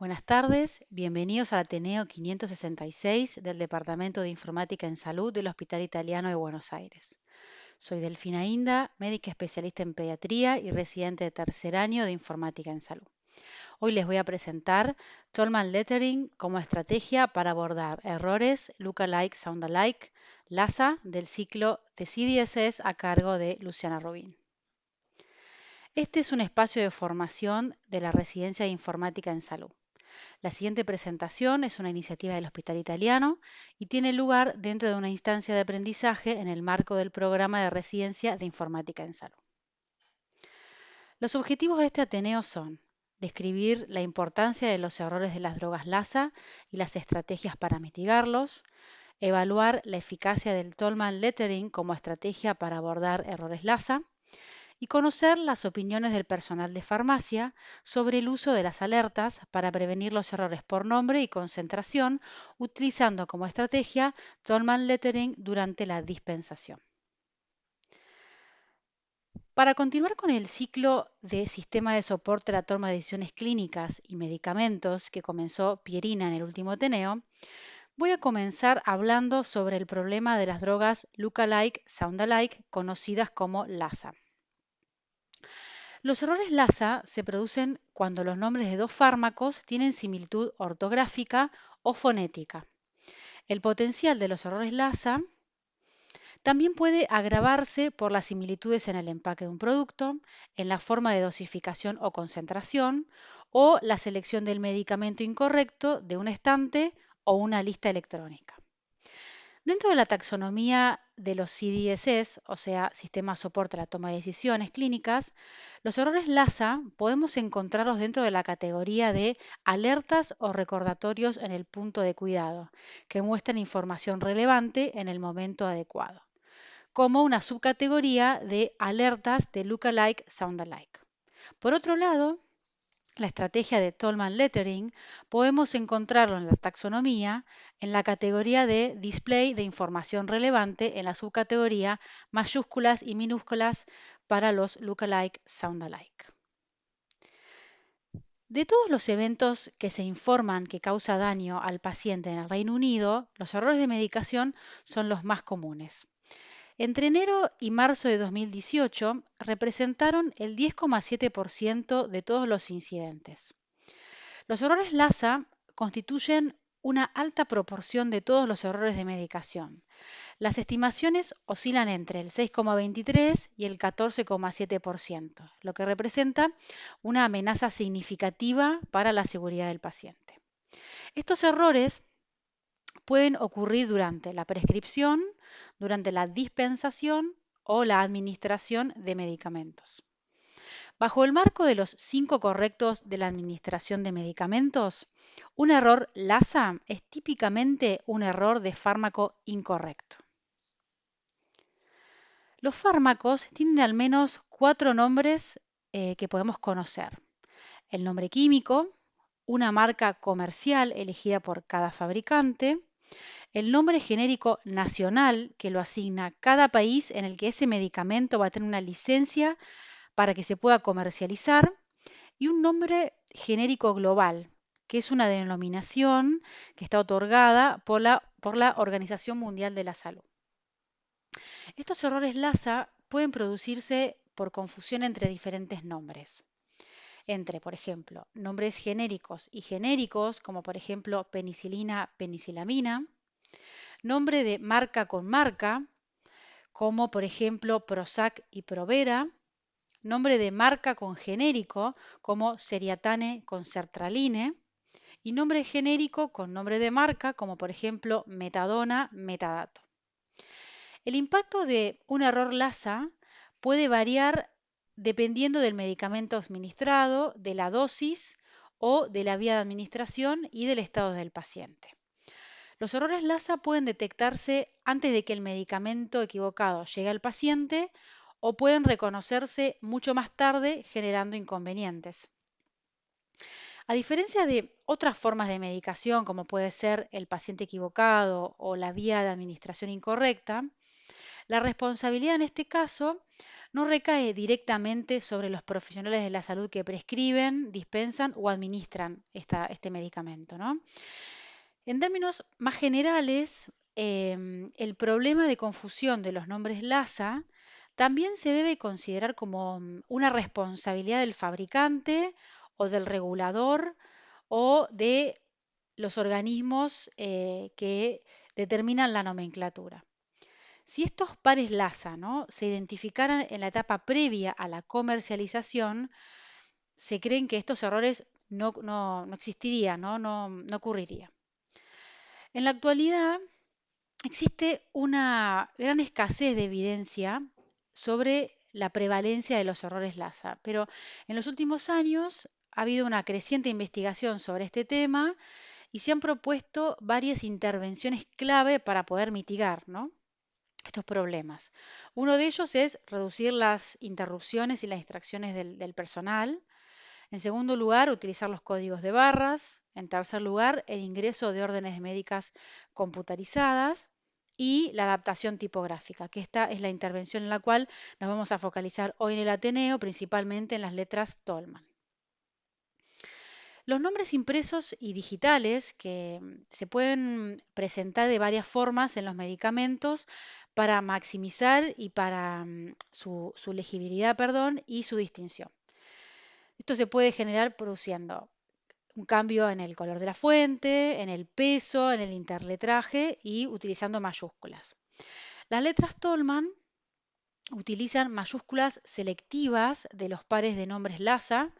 Buenas tardes, bienvenidos al Ateneo 566 del Departamento de Informática en Salud del Hospital Italiano de Buenos Aires. Soy Delfina Inda, médica especialista en pediatría y residente de tercer año de Informática en Salud. Hoy les voy a presentar Tolman Lettering como estrategia para abordar errores Lookalike Soundalike LASA del ciclo de CDSS a cargo de Luciana Rubin. Este es un espacio de formación de la Residencia de Informática en Salud. La siguiente presentación es una iniciativa del Hospital Italiano y tiene lugar dentro de una instancia de aprendizaje en el marco del programa de residencia de Informática en Salud. Los objetivos de este Ateneo son describir la importancia de los errores de las drogas LASA y las estrategias para mitigarlos, evaluar la eficacia del Tolman Lettering como estrategia para abordar errores LASA, y conocer las opiniones del personal de farmacia sobre el uso de las alertas para prevenir los errores por nombre y concentración, utilizando como estrategia Tolman Lettering durante la dispensación. Para continuar con el ciclo de sistema de soporte a la toma de decisiones clínicas y medicamentos que comenzó Pierina en el último Ateneo, voy a comenzar hablando sobre el problema de las drogas Lookalike Soundalike, conocidas como LASA. Los errores LASA se producen cuando los nombres de dos fármacos tienen similitud ortográfica o fonética. El potencial de los errores LASA también puede agravarse por las similitudes en el empaque de un producto, en la forma de dosificación o concentración, o la selección del medicamento incorrecto de un estante o una lista electrónica. Dentro de la taxonomía de los CDSS, o sea, Sistema de Soporte a la Toma de Decisiones Clínicas, los errores LASA podemos encontrarlos dentro de la categoría de alertas o recordatorios en el punto de cuidado, que muestran información relevante en el momento adecuado, como una subcategoría de alertas de Lookalike Soundalike. Por otro lado, la estrategia de Tolman Lettering podemos encontrarlo en la taxonomía en la categoría de display de información relevante en la subcategoría mayúsculas y minúsculas para los lookalike soundalike. De todos los eventos que se informan que causa daño al paciente en el Reino Unido, los errores de medicación son los más comunes. Entre enero y marzo de 2018 representaron el 10,7% de todos los incidentes. Los errores LASA constituyen una alta proporción de todos los errores de medicación. Las estimaciones oscilan entre el 6,23 y el 14,7%, lo que representa una amenaza significativa para la seguridad del paciente. Estos errores pueden ocurrir durante la prescripción, durante la dispensación o la administración de medicamentos. Bajo el marco de los 5 correctos de la administración de medicamentos, un error LASA es típicamente un error de fármaco incorrecto. Los fármacos tienen al menos 4 nombres que podemos conocer. El nombre químico, una marca comercial elegida por cada fabricante, el nombre genérico nacional que lo asigna cada país en el que ese medicamento va a tener una licencia para que se pueda comercializar, y un nombre genérico global, que es una denominación que está otorgada por la Organización Mundial de la Salud. Estos errores LASA pueden producirse por confusión entre diferentes nombres. Entre, por ejemplo, nombres genéricos y genéricos, como por ejemplo penicilina, penicilamina, nombre de marca con marca, como por ejemplo Prozac y Provera, nombre de marca con genérico, como Seriatane con sertraline, y nombre genérico con nombre de marca, como por ejemplo Metadona, Metadato. El impacto de un error LASA puede variar dependiendo del medicamento administrado, de la dosis o de la vía de administración y del estado del paciente. Los errores LASA pueden detectarse antes de que el medicamento equivocado llegue al paciente o pueden reconocerse mucho más tarde generando inconvenientes. A diferencia de otras formas de medicación, como puede ser el paciente equivocado o la vía de administración incorrecta, la responsabilidad en este caso no recae directamente sobre los profesionales de la salud que prescriben, dispensan o administran este medicamento, ¿no? En términos más generales, el problema de confusión de los nombres LASA también se debe considerar como una responsabilidad del fabricante o del regulador o de los organismos que determinan la nomenclatura. Si estos pares LASA, ¿no?, se identificaran en la etapa previa a la comercialización, se creen que estos errores no existirían, no ocurrirían. En la actualidad existe una gran escasez de evidencia sobre la prevalencia de los errores LASA, pero en los últimos años ha habido una creciente investigación sobre este tema y se han propuesto varias intervenciones clave para poder mitigar, ¿no?, estos problemas. Uno de ellos es reducir las interrupciones y las distracciones del personal. En segundo lugar, utilizar los códigos de barras. En tercer lugar, el ingreso de órdenes médicas computarizadas y la adaptación tipográfica, que esta es la intervención en la cual nos vamos a focalizar hoy en el Ateneo, principalmente en las letras Tolman. Los nombres impresos y digitales que se pueden presentar de varias formas en los medicamentos para maximizar y para su legibilidad, perdón, y su distinción. Esto se puede generar produciendo un cambio en el color de la fuente, en el peso, en el interletraje y utilizando mayúsculas. Las letras Tolman utilizan mayúsculas selectivas de los pares de nombres LASA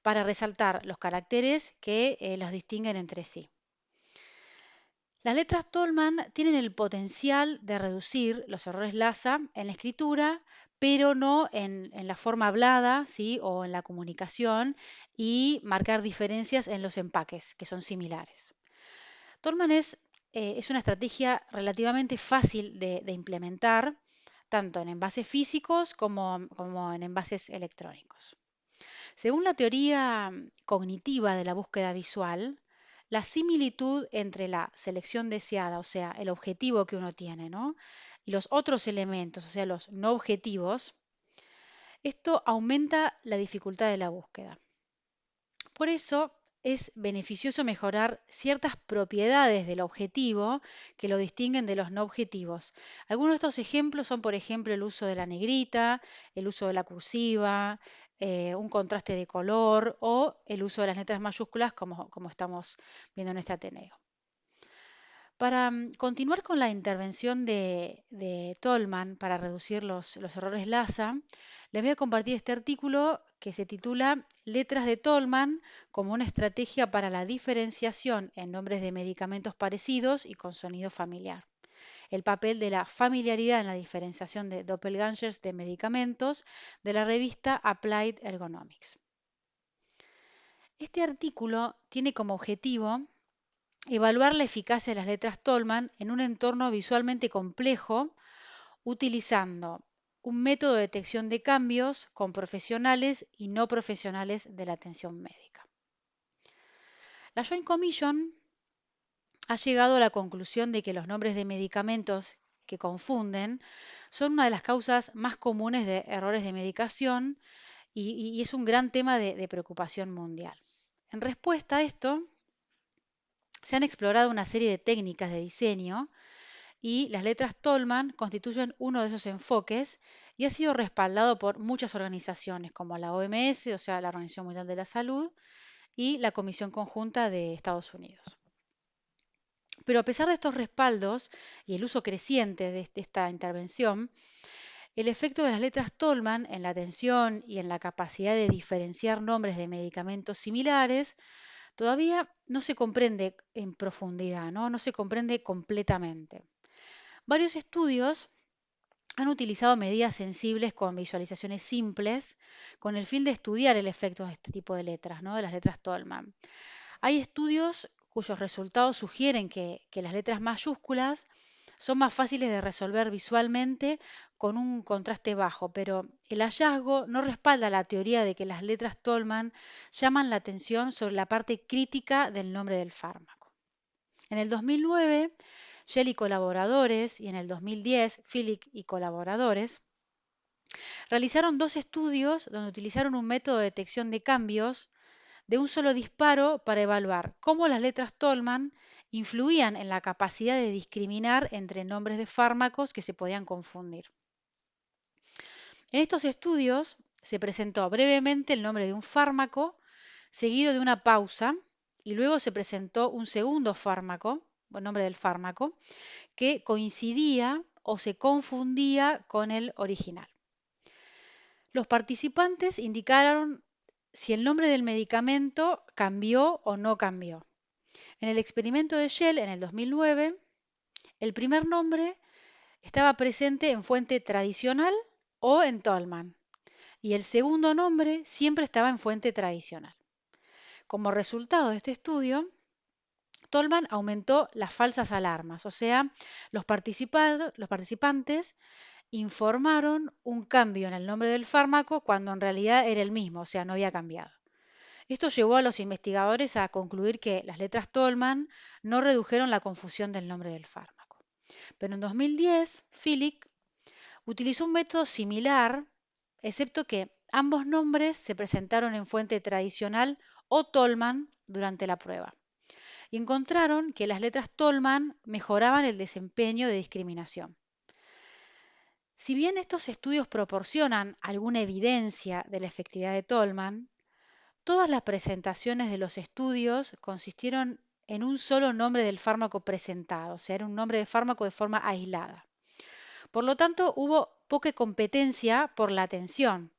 para resaltar los caracteres que los distinguen entre sí. Las letras Tolman tienen el potencial de reducir los errores LASA en la escritura, pero no en la forma hablada, ¿sí?, o en la comunicación, y marcar diferencias en los empaques, que son similares. Tolman es una estrategia relativamente fácil de implementar, tanto en envases físicos como en envases electrónicos. Según la teoría cognitiva de la búsqueda visual, la similitud entre la selección deseada, o sea, el objetivo que uno tiene, ¿no?, y los otros elementos, o sea, los no objetivos, esto aumenta la dificultad de la búsqueda. Por eso es beneficioso mejorar ciertas propiedades del objetivo que lo distinguen de los no objetivos. Algunos de estos ejemplos son, por ejemplo, el uso de la negrita, el uso de la cursiva, un contraste de color o el uso de las letras mayúsculas como estamos viendo en este Ateneo. Para continuar con la intervención de Tolman para reducir los errores LASA, les voy a compartir este artículo que se titula Letras de Tolman como una estrategia para la diferenciación en nombres de medicamentos parecidos y con sonido familiar. El papel de la familiaridad en la diferenciación de doppelgangers de medicamentos, de la revista Applied Ergonomics. Este artículo tiene como objetivo evaluar la eficacia de las letras Tolman en un entorno visualmente complejo, utilizando un método de detección de cambios con profesionales y no profesionales de la atención médica. La Joint Commission ha llegado a la conclusión de que los nombres de medicamentos que confunden son una de las causas más comunes de errores de medicación y es un gran tema de preocupación mundial. En respuesta a esto, se han explorado una serie de técnicas de diseño y las letras Tolman constituyen uno de esos enfoques y ha sido respaldado por muchas organizaciones como la OMS, o sea, la Organización Mundial de la Salud, y la Comisión Conjunta de Estados Unidos. Pero a pesar de estos respaldos y el uso creciente de esta intervención, el efecto de las letras Tolman en la atención y en la capacidad de diferenciar nombres de medicamentos similares todavía no se comprende en profundidad, no se comprende completamente. Varios estudios han utilizado medidas sensibles con visualizaciones simples con el fin de estudiar el efecto de este tipo de letras, de las letras Tolman. Hay estudios cuyos resultados sugieren que las letras mayúsculas son más fáciles de resolver visualmente con un contraste bajo, pero el hallazgo no respalda la teoría de que las letras Tolman llaman la atención sobre la parte crítica del nombre del fármaco. En el 2009, Shell y colaboradores, y en el 2010, Philic y colaboradores, Realizaron dos estudios donde utilizaron un método de detección de cambios de un solo disparo para evaluar cómo las letras Tolman influían en la capacidad de discriminar entre nombres de fármacos que se podían confundir. En estos estudios se presentó brevemente el nombre de un fármaco, seguido de una pausa, y luego se presentó un segundo fármaco, el nombre del fármaco, que coincidía o se confundía con el original. Los participantes indicaron si el nombre del medicamento cambió o no cambió. En el experimento de Shell en el 2009, el primer nombre estaba presente en fuente tradicional o en Tolman, y el segundo nombre siempre estaba en fuente tradicional. Como resultado de este estudio, Tolman aumentó las falsas alarmas, o sea, los participantes informaron un cambio en el nombre del fármaco cuando en realidad era el mismo, o sea, no había cambiado. Esto llevó a los investigadores a concluir que las letras Tolman no redujeron la confusión del nombre del fármaco. Pero en 2010, Philipp utilizó un método similar, excepto que ambos nombres se presentaron en fuente tradicional o Tolman durante la prueba. Y encontraron que las letras Tolman mejoraban el desempeño de discriminación. Si bien estos estudios proporcionan alguna evidencia de la efectividad de Tolman, todas las presentaciones de los estudios consistieron en un solo nombre del fármaco presentado, o sea, era un nombre de fármaco de forma aislada. Por lo tanto, hubo poca competencia por la atención.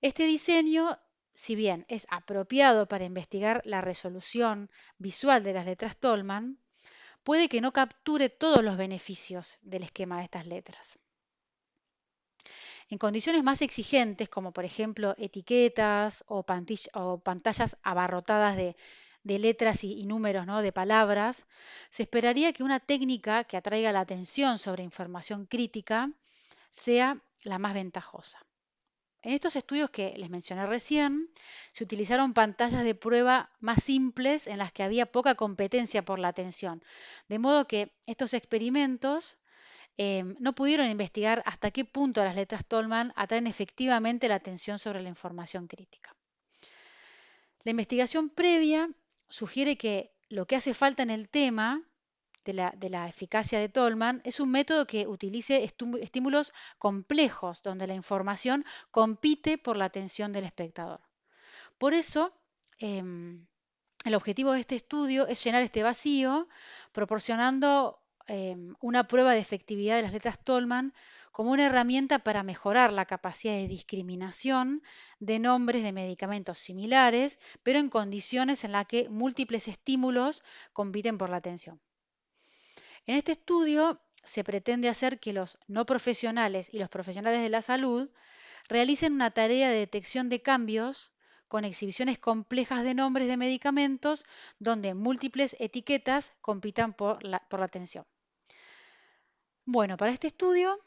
Este diseño, si bien es apropiado para investigar la resolución visual de las letras Tolman, puede que no capture todos los beneficios del esquema de estas letras. En condiciones más exigentes, como por ejemplo etiquetas o pantallas abarrotadas de letras y números, ¿no?, de palabras, se esperaría que una técnica que atraiga la atención sobre información crítica sea la más ventajosa. En estos estudios que les mencioné recién, se utilizaron pantallas de prueba más simples en las que había poca competencia por la atención, de modo que estos experimentos no pudieron investigar hasta qué punto las letras Tolman atraen efectivamente la atención sobre la información crítica. La investigación previa sugiere que lo que hace falta en el tema de la eficacia de Tolman es un método que utilice estímulos complejos, donde la información compite por la atención del espectador. Por eso, el objetivo de este estudio es llenar este vacío, proporcionando una prueba de efectividad de las letras Tolman como una herramienta para mejorar la capacidad de discriminación de nombres de medicamentos similares, pero en condiciones en las que múltiples estímulos compiten por la atención. En este estudio se pretende hacer que los no profesionales y los profesionales de la salud realicen una tarea de detección de cambios con exhibiciones complejas de nombres de medicamentos donde múltiples etiquetas compitan por la atención. Bueno, para este estudio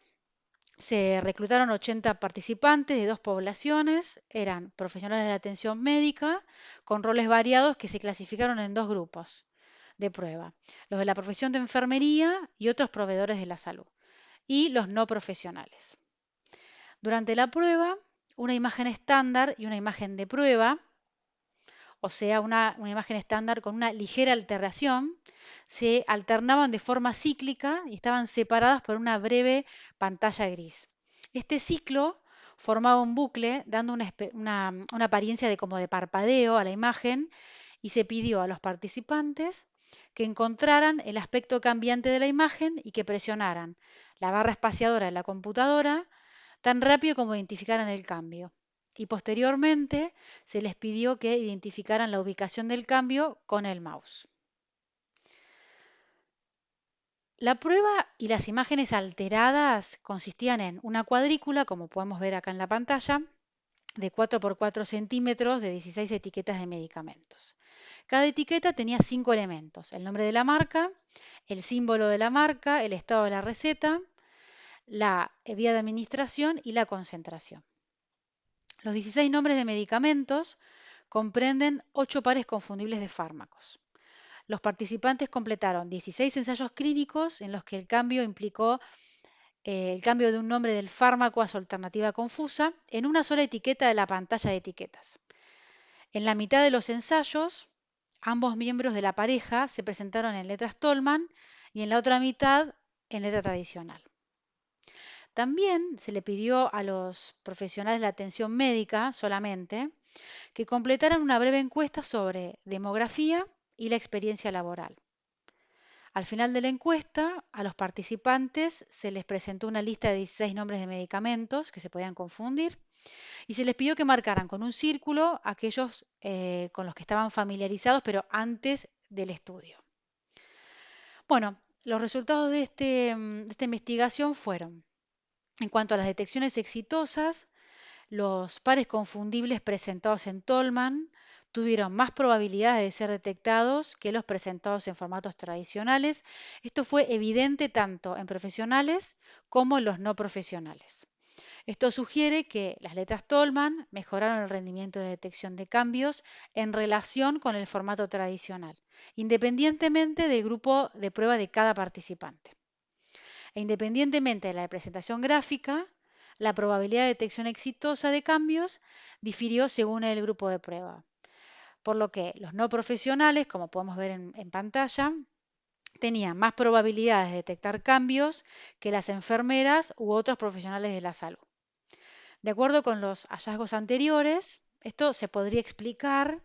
se reclutaron 80 participantes de dos poblaciones, eran profesionales de la atención médica con roles variados que se clasificaron en dos grupos de prueba, los de la profesión de enfermería y otros proveedores de la salud, y los no profesionales. Durante la prueba, una imagen estándar y una imagen de prueba, o sea, una imagen estándar con una ligera alteración, se alternaban de forma cíclica y estaban separadas por una breve pantalla gris. Este ciclo formaba un bucle dando una apariencia como de parpadeo a la imagen y se pidió a los participantes que encontraran el aspecto cambiante de la imagen y que presionaran la barra espaciadora de la computadora tan rápido como identificaran el cambio. Y posteriormente se les pidió que identificaran la ubicación del cambio con el mouse. La prueba y las imágenes alteradas consistían en una cuadrícula, como podemos ver acá en la pantalla, de 4 por 4 centímetros de 16 etiquetas de medicamentos. Cada etiqueta tenía 5 elementos: el nombre de la marca, el símbolo de la marca, el estado de la receta, la vía de administración y la concentración. Los 16 nombres de medicamentos comprenden 8 pares confundibles de fármacos. Los participantes completaron 16 ensayos clínicos en los que el cambio implicó el cambio de un nombre del fármaco a su alternativa confusa en una sola etiqueta de la pantalla de etiquetas. En la mitad de los ensayos, ambos miembros de la pareja se presentaron en letras Tolman y en la otra mitad en letra tradicional. También se le pidió a los profesionales de la atención médica solamente que completaran una breve encuesta sobre demografía y la experiencia laboral. Al final de la encuesta, a los participantes se les presentó una lista de 16 nombres de medicamentos que se podían confundir y se les pidió que marcaran con un círculo aquellos con los que estaban familiarizados, pero antes del estudio. Bueno, los resultados de esta investigación fueron, en cuanto a las detecciones exitosas, los pares confundibles presentados en Tolman tuvieron más probabilidades de ser detectados que los presentados en formatos tradicionales. Esto fue evidente tanto en profesionales como en los no profesionales. Esto sugiere que las letras Tolman mejoraron el rendimiento de detección de cambios en relación con el formato tradicional, independientemente del grupo de prueba de cada participante. E independientemente de la representación gráfica, la probabilidad de detección exitosa de cambios difirió según el grupo de prueba, por lo que los no profesionales, como podemos ver en pantalla, tenían más probabilidades de detectar cambios que las enfermeras u otros profesionales de la salud. De acuerdo con los hallazgos anteriores, esto se podría explicar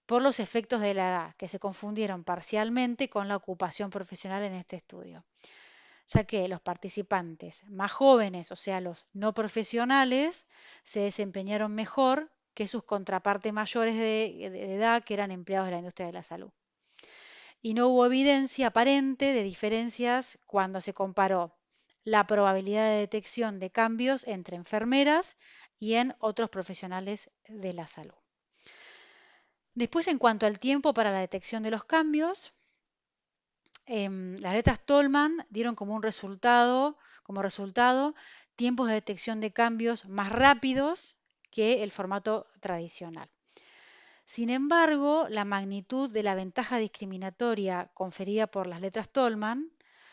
por los efectos de la edad, que se confundieron parcialmente con la ocupación profesional en este estudio, ya que los participantes más jóvenes, o sea, los no profesionales, se desempeñaron mejor que sus contrapartes mayores de edad, que eran empleados de la industria de la salud. Y no hubo evidencia aparente de diferencias cuando se comparó la probabilidad de detección de cambios entre enfermeras y en otros profesionales de la salud. Después, en cuanto al tiempo para la detección de los cambios, las letras Tolman dieron como resultado tiempos de detección de cambios más rápidos que el formato tradicional. Sin embargo, la magnitud de la ventaja discriminatoria conferida por las letras Tolman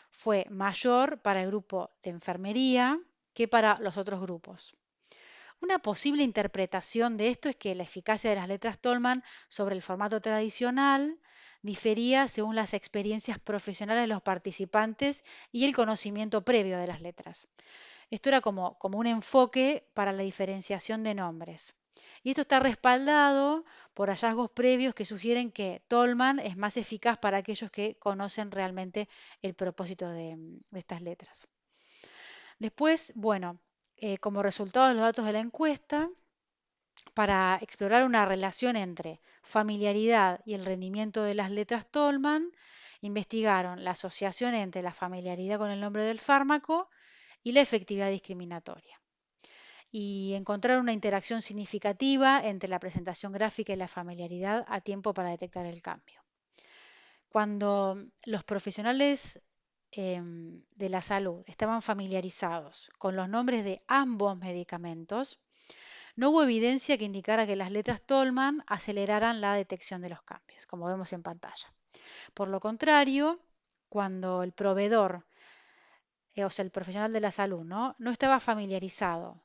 fue mayor para el grupo de enfermería que para los otros grupos. Una posible interpretación de esto es que la eficacia de las letras Tolman sobre el formato tradicional difería según las experiencias profesionales de los participantes y el conocimiento previo de las letras. Esto era como un enfoque para la diferenciación de nombres. Y esto está respaldado por hallazgos previos que sugieren que Tolman es más eficaz para aquellos que conocen realmente el propósito de estas letras. Después, bueno, como resultado de los datos de la encuesta, para explorar una relación entre familiaridad y el rendimiento de las letras Tolman, investigaron la asociación entre la familiaridad con el nombre del fármaco y la efectividad discriminatoria. Y encontrar una interacción significativa entre la presentación gráfica y la familiaridad a tiempo para detectar el cambio. Cuando los profesionales de la salud estaban familiarizados con los nombres de ambos medicamentos, no hubo evidencia que indicara que las letras Tolman aceleraran la detección de los cambios, como vemos en pantalla. Por lo contrario, cuando el proveedor, o sea, el profesional de la salud, no estaba familiarizado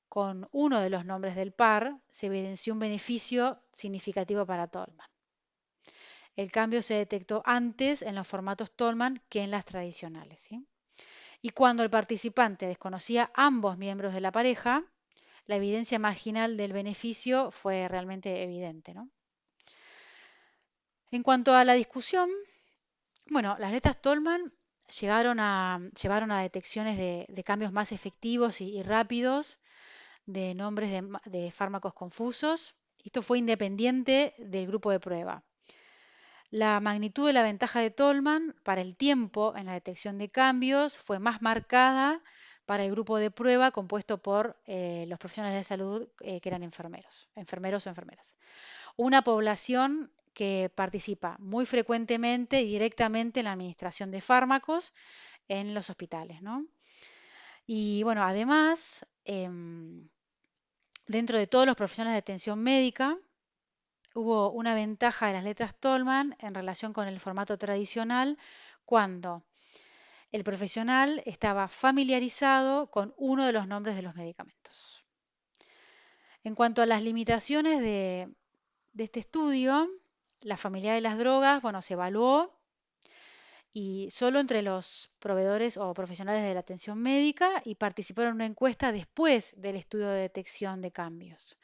con uno de los nombres del par, se evidenció un beneficio significativo para Tolman. El cambio se detectó antes en los formatos Tolman que en las tradicionales, ¿sí? Y cuando el participante desconocía ambos miembros de la pareja, la evidencia marginal del beneficio fue realmente evidente, ¿no? En cuanto a la discusión, bueno, las letras Tolman llevaron a detecciones de cambios más efectivos y rápidos de nombres de fármacos confusos. Esto fue independiente del grupo de prueba. La magnitud de la ventaja de Tolman para el tiempo en la detección de cambios fue más marcada para el grupo de prueba compuesto por los profesionales de salud que eran enfermeros o enfermeras. Una población que participa muy frecuentemente y directamente en la administración de fármacos en los hospitales, ¿no? Y bueno, además, dentro de todos los profesionales de atención médica, hubo una ventaja de las letras Tolman en relación con el formato tradicional cuando el profesional estaba familiarizado con uno de los nombres de los medicamentos. En cuanto a las limitaciones de este estudio, la familiaridad de las drogas, bueno, se evaluó y solo entre los proveedores o profesionales de la atención médica y participaron en una encuesta después del estudio de detección de cambios.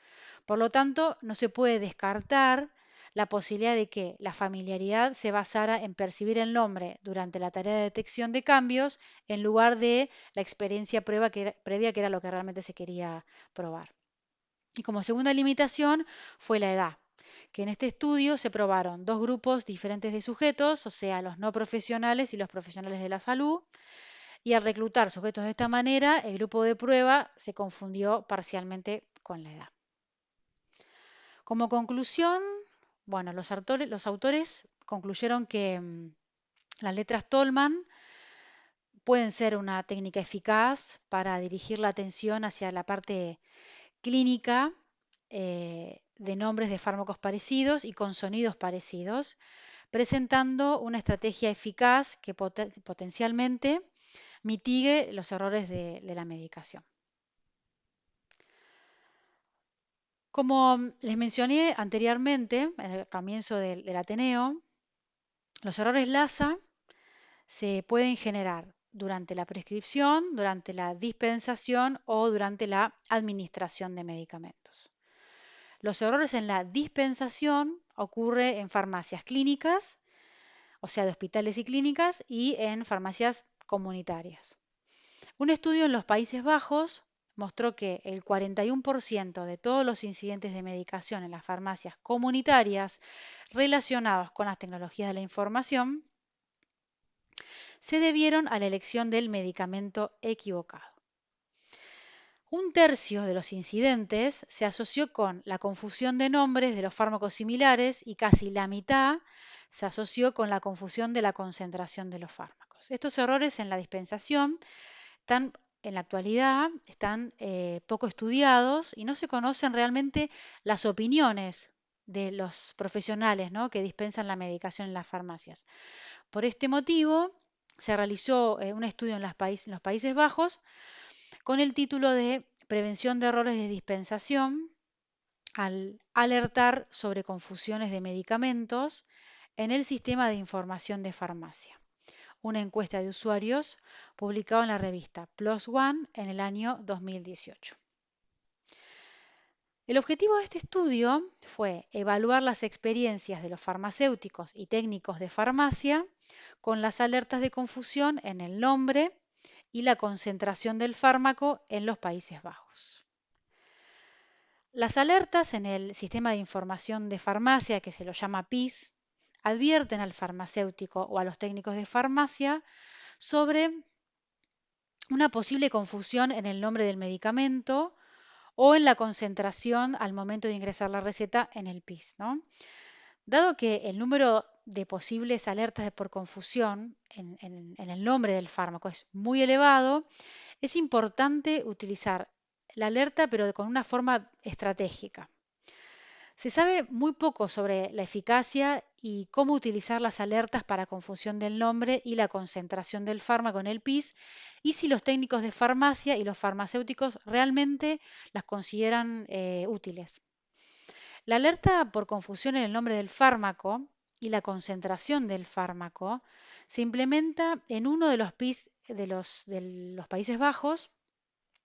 Por lo tanto, no se puede descartar la posibilidad de que la familiaridad se basara en percibir el nombre durante la tarea de detección de cambios en lugar de la experiencia previa que era lo que realmente se quería probar. Y como segunda limitación fue la edad, que en este estudio se probaron dos grupos diferentes de sujetos, o sea, los no profesionales y los profesionales de la salud, y al reclutar sujetos de esta manera, el grupo de prueba se confundió parcialmente con la edad. Como conclusión, bueno, los autores concluyeron que las letras Tolman pueden ser una técnica eficaz para dirigir la atención hacia la parte clínica de nombres de fármacos parecidos y con sonidos parecidos, presentando una estrategia eficaz que potencialmente mitigue los errores de la medicación. Como les mencioné anteriormente, en el comienzo del Ateneo, los errores LASA se pueden generar durante la prescripción, durante la dispensación o durante la administración de medicamentos. Los errores en la dispensación ocurren en farmacias clínicas, o sea, de hospitales y clínicas, y en farmacias comunitarias. Un estudio en los Países Bajos mostró que el 41% de todos los incidentes de medicación en las farmacias comunitarias relacionados con las tecnologías de la información se debieron a la elección del medicamento equivocado. Un tercio de los incidentes se asoció con la confusión de nombres de los fármacos similares y casi la mitad se asoció con la confusión de la concentración de los fármacos. Estos errores en la dispensación en la actualidad están poco estudiados y no se conocen realmente las opiniones de los profesionales, ¿no?, que dispensan la medicación en las farmacias. Por este motivo, se realizó un estudio en los Países Bajos con el título de Prevención de errores de dispensación al alertar sobre confusiones de medicamentos en el sistema de información de farmacia. Una encuesta de usuarios publicada en la revista PLOS ONE en el año 2018. El objetivo de este estudio fue evaluar las experiencias de los farmacéuticos y técnicos de farmacia con las alertas de confusión en el nombre y la concentración del fármaco en los Países Bajos. Las alertas en el sistema de información de farmacia, que se lo llama PIS, advierten al farmacéutico o a los técnicos de farmacia sobre una posible confusión en el nombre del medicamento o en la concentración al momento de ingresar la receta en el PIS, ¿no? Dado que el número de posibles alertas por confusión en el nombre del fármaco es muy elevado, es importante utilizar la alerta, pero con una forma estratégica. Se sabe muy poco sobre la eficacia y cómo utilizar las alertas para confusión del nombre y la concentración del fármaco en el PIS, y si los técnicos de farmacia y los farmacéuticos realmente las consideran útiles. La alerta por confusión en el nombre del fármaco y la concentración del fármaco se implementa en uno de los PIS de los Países Bajos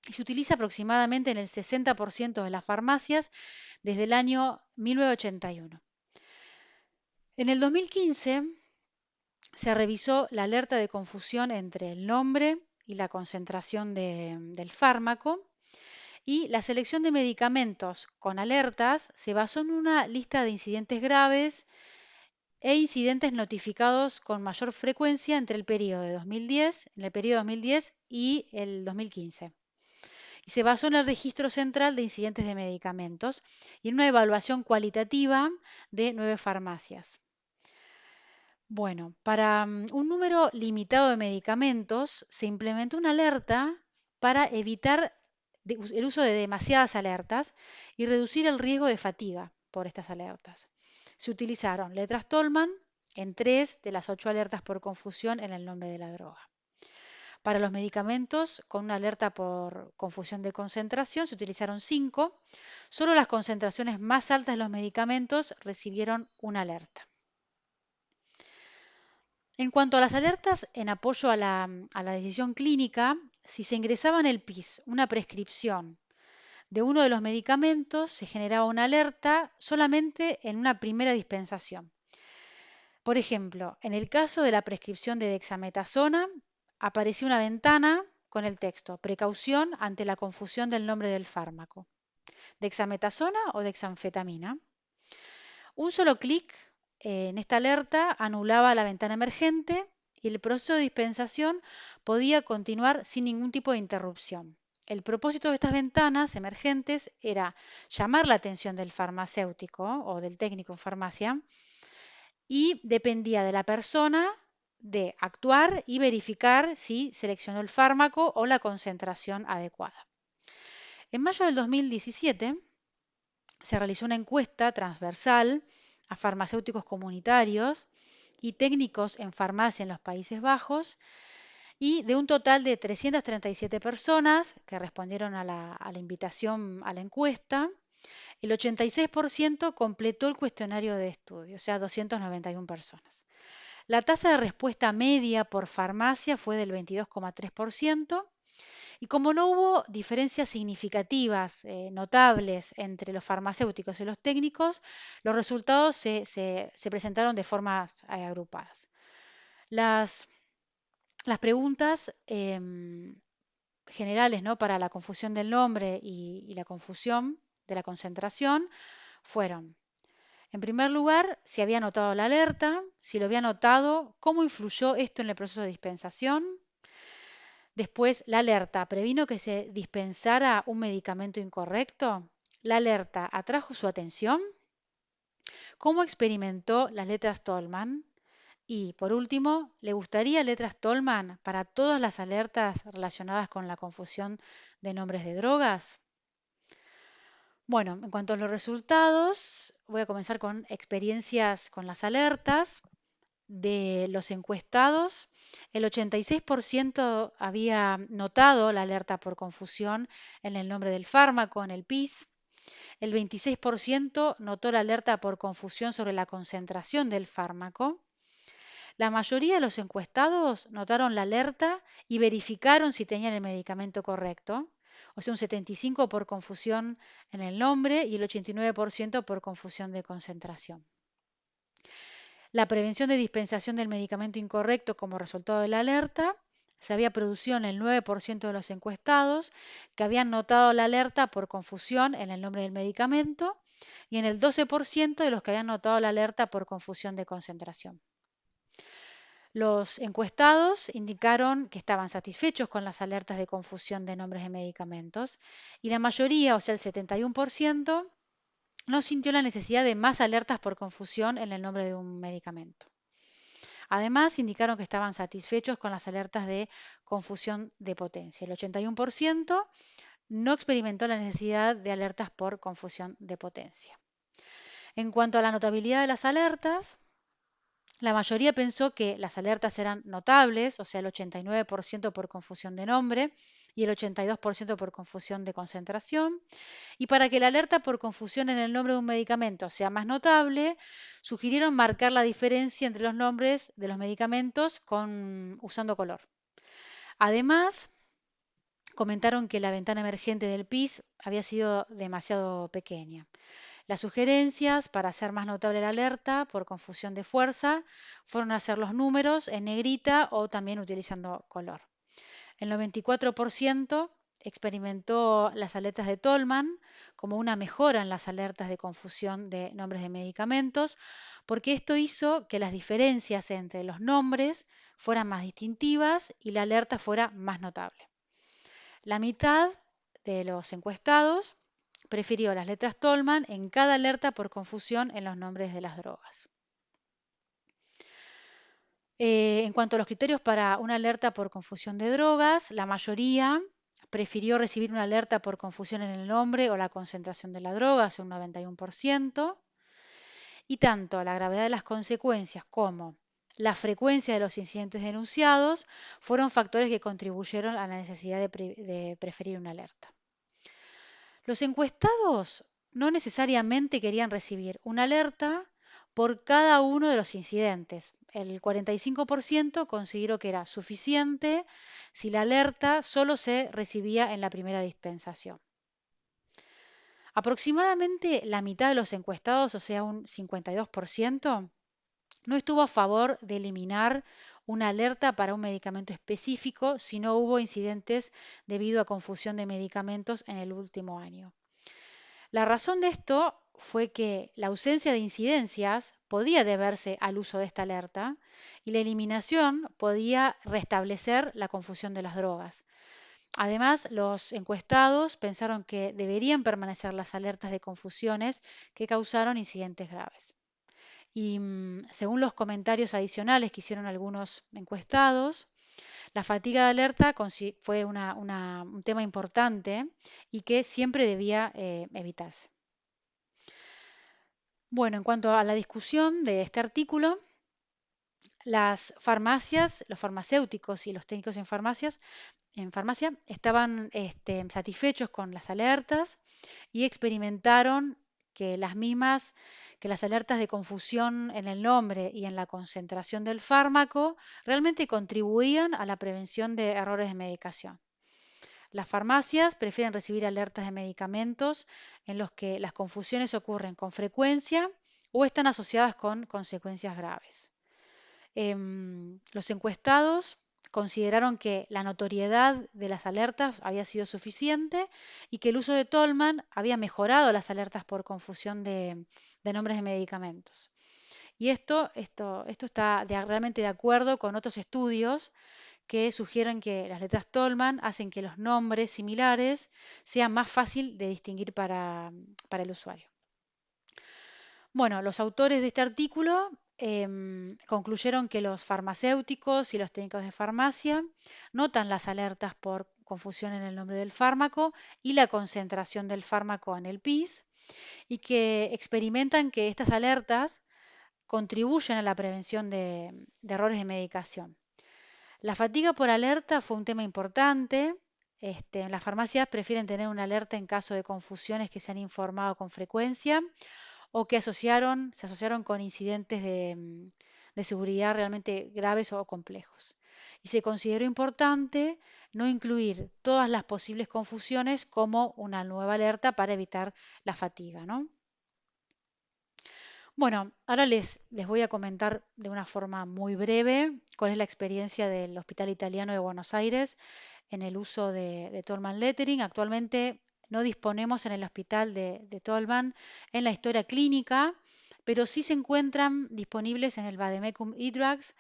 y se utiliza aproximadamente en el 60% de las farmacias desde el año 1981. En el 2015 se revisó la alerta de confusión entre el nombre y la concentración del fármaco, y la selección de medicamentos con alertas se basó en una lista de incidentes graves e incidentes notificados con mayor frecuencia entre el periodo 2010 y el 2015. Y se basó en el registro central de incidentes de medicamentos y en una evaluación cualitativa de 9 farmacias. Bueno, para un número limitado de medicamentos se implementó una alerta para evitar el uso de demasiadas alertas y reducir el riesgo de fatiga por estas alertas. Se utilizaron letras Tolman en 3 de las 8 alertas por confusión en el nombre de la droga. Para los medicamentos con una alerta por confusión de concentración se utilizaron 5. Solo las concentraciones más altas de los medicamentos recibieron una alerta. En cuanto a las alertas en apoyo a la decisión clínica, si se ingresaba en el PIS una prescripción de uno de los medicamentos, se generaba una alerta solamente en una primera dispensación. Por ejemplo, en el caso de la prescripción de dexametasona, aparecía una ventana con el texto "Precaución ante la confusión del nombre del fármaco, dexametasona o dexanfetamina". Un solo clic en esta alerta anulaba la ventana emergente y el proceso de dispensación podía continuar sin ningún tipo de interrupción. El propósito de estas ventanas emergentes era llamar la atención del farmacéutico o del técnico en farmacia y dependía de la persona de actuar y verificar si seleccionó el fármaco o la concentración adecuada. En mayo del 2017 se realizó una encuesta transversal a farmacéuticos comunitarios y técnicos en farmacia en los Países Bajos y de un total de 337 personas que respondieron a la invitación a la encuesta, el 86% completó el cuestionario de estudio, o sea, 291 personas. La tasa de respuesta media por farmacia fue del 22,3%. Y como no hubo diferencias significativas, notables entre los farmacéuticos y los técnicos, los resultados se presentaron de formas agrupadas. Las, las preguntas generales, ¿no?, para la confusión del nombre y la confusión de la concentración fueron, en primer lugar, si había notado la alerta, si lo había notado, cómo influyó esto en el proceso de dispensación. Después, la alerta previno que se dispensara un medicamento incorrecto. La alerta atrajo su atención. ¿Cómo experimentó las letras Tollman? Y, por último, ¿le gustaría letras Tollman para todas las alertas relacionadas con la confusión de nombres de drogas? Bueno, en cuanto a los resultados, voy a comenzar con experiencias con las alertas. De los encuestados, el 86% había notado la alerta por confusión en el nombre del fármaco, en el PIS. El 26% notó la alerta por confusión sobre la concentración del fármaco. La mayoría de los encuestados notaron la alerta y verificaron si tenían el medicamento correcto. O sea, un 75% por confusión en el nombre y el 89% por confusión de concentración. La prevención de dispensación del medicamento incorrecto como resultado de la alerta se había producido en el 9% de los encuestados que habían notado la alerta por confusión en el nombre del medicamento y en el 12% de los que habían notado la alerta por confusión de concentración. Los encuestados indicaron que estaban satisfechos con las alertas de confusión de nombres de medicamentos y la mayoría, o sea, el 71%, no sintió la necesidad de más alertas por confusión en el nombre de un medicamento. Además, indicaron que estaban satisfechos con las alertas de confusión de potencia. El 81% no experimentó la necesidad de alertas por confusión de potencia. En cuanto a la notabilidad de las alertas, la mayoría pensó que las alertas eran notables, o sea, el 89% por confusión de nombre y el 82% por confusión de concentración. Y para que la alerta por confusión en el nombre de un medicamento sea más notable, sugirieron marcar la diferencia entre los nombres de los medicamentos usando color. Además, comentaron que la ventana emergente del PIS había sido demasiado pequeña. Las sugerencias para hacer más notable la alerta por confusión de fuerza fueron hacer los números en negrita o también utilizando color. El 94% experimentó las alertas de Tollman como una mejora en las alertas de confusión de nombres de medicamentos, porque esto hizo que las diferencias entre los nombres fueran más distintivas y la alerta fuera más notable. La mitad de los encuestados prefirió las letras Tollman en cada alerta por confusión en los nombres de las drogas. En cuanto a los criterios para una alerta por confusión de drogas, la mayoría prefirió recibir una alerta por confusión en el nombre o la concentración de la droga, hace un 91%, y tanto la gravedad de las consecuencias como la frecuencia de los incidentes denunciados fueron factores que contribuyeron a la necesidad de preferir una alerta. Los encuestados no necesariamente querían recibir una alerta por cada uno de los incidentes. El 45% consideró que era suficiente si la alerta solo se recibía en la primera dispensación. Aproximadamente la mitad de los encuestados, o sea, un 52%, no estuvo a favor de eliminar una alerta para un medicamento específico si no hubo incidentes debido a confusión de medicamentos en el último año. La razón de esto fue que la ausencia de incidencias podía deberse al uso de esta alerta y la eliminación podía restablecer la confusión de las drogas. Además, los encuestados pensaron que deberían permanecer las alertas de confusiones que causaron incidentes graves. Y según los comentarios adicionales que hicieron algunos encuestados, la fatiga de alerta fue un tema importante y que siempre debía evitarse. Bueno, en cuanto a la discusión de este artículo, las farmacias, los farmacéuticos y los técnicos en farmacia estaban satisfechos con las alertas y experimentaron que las alertas de confusión en el nombre y en la concentración del fármaco realmente contribuían a la prevención de errores de medicación. Las farmacias prefieren recibir alertas de medicamentos en los que las confusiones ocurren con frecuencia o están asociadas con consecuencias graves. Los encuestados consideraron que la notoriedad de las alertas había sido suficiente y que el uso de Tolman había mejorado las alertas por confusión de nombres de medicamentos. Y esto está realmente de acuerdo con otros estudios que sugieren que las letras Tolman hacen que los nombres similares sean más fácil de distinguir para el usuario. Bueno, los autores de este artículo concluyeron que los farmacéuticos y los técnicos de farmacia notan las alertas por confusión en el nombre del fármaco y la concentración del fármaco en el PIS y que experimentan que estas alertas contribuyen a la prevención de errores de medicación. La fatiga por alerta fue un tema importante. Las farmacias prefieren tener una alerta en caso de confusiones que se han informado con frecuencia o que se asociaron con incidentes de seguridad realmente graves o complejos. Y se consideró importante no incluir todas las posibles confusiones como una nueva alerta para evitar la fatiga, ¿no? Bueno, ahora les voy a comentar de una forma muy breve cuál es la experiencia del Hospital Italiano de Buenos Aires en el uso de Tolman Lettering. Actualmente no disponemos en el hospital de Tolman en la historia clínica, pero sí se encuentran disponibles en el Vademecum eDrugs,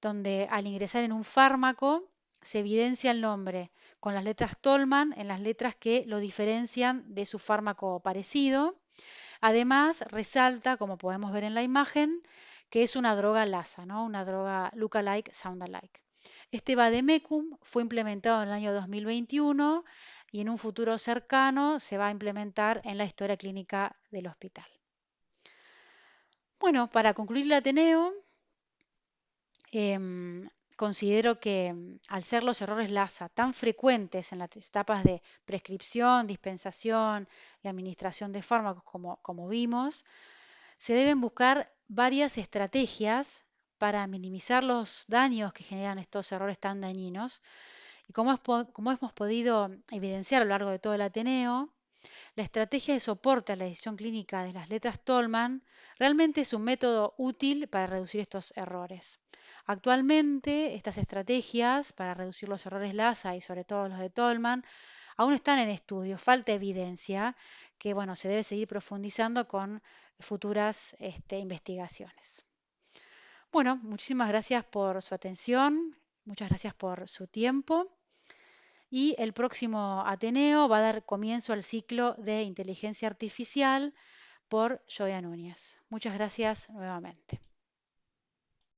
donde al ingresar en un fármaco se evidencia el nombre con las letras Tolman en las letras que lo diferencian de su fármaco parecido. Además, resalta, como podemos ver en la imagen, que es una droga LASA, ¿no? Una droga look-alike, sound-alike. Este vademecum fue implementado en el año 2021 y en un futuro cercano se va a implementar en la historia clínica del hospital. Bueno, para concluir el Ateneo, considero que al ser los errores LASA tan frecuentes en las etapas de prescripción, dispensación y administración de fármacos como vimos, se deben buscar varias estrategias para minimizar los daños que generan estos errores tan dañinos. Y como hemos podido evidenciar a lo largo de todo el Ateneo, la estrategia de soporte a la decisión clínica de las letras Tolman realmente es un método útil para reducir estos errores. Actualmente, estas estrategias para reducir los errores LASA y sobre todo los de Tolman aún están en estudio, falta evidencia que bueno, se debe seguir profundizando con futuras investigaciones. Bueno, muchísimas gracias por su atención, muchas gracias por su tiempo. Y el próximo Ateneo va a dar comienzo al ciclo de inteligencia artificial por Joya Núñez. Muchas gracias nuevamente.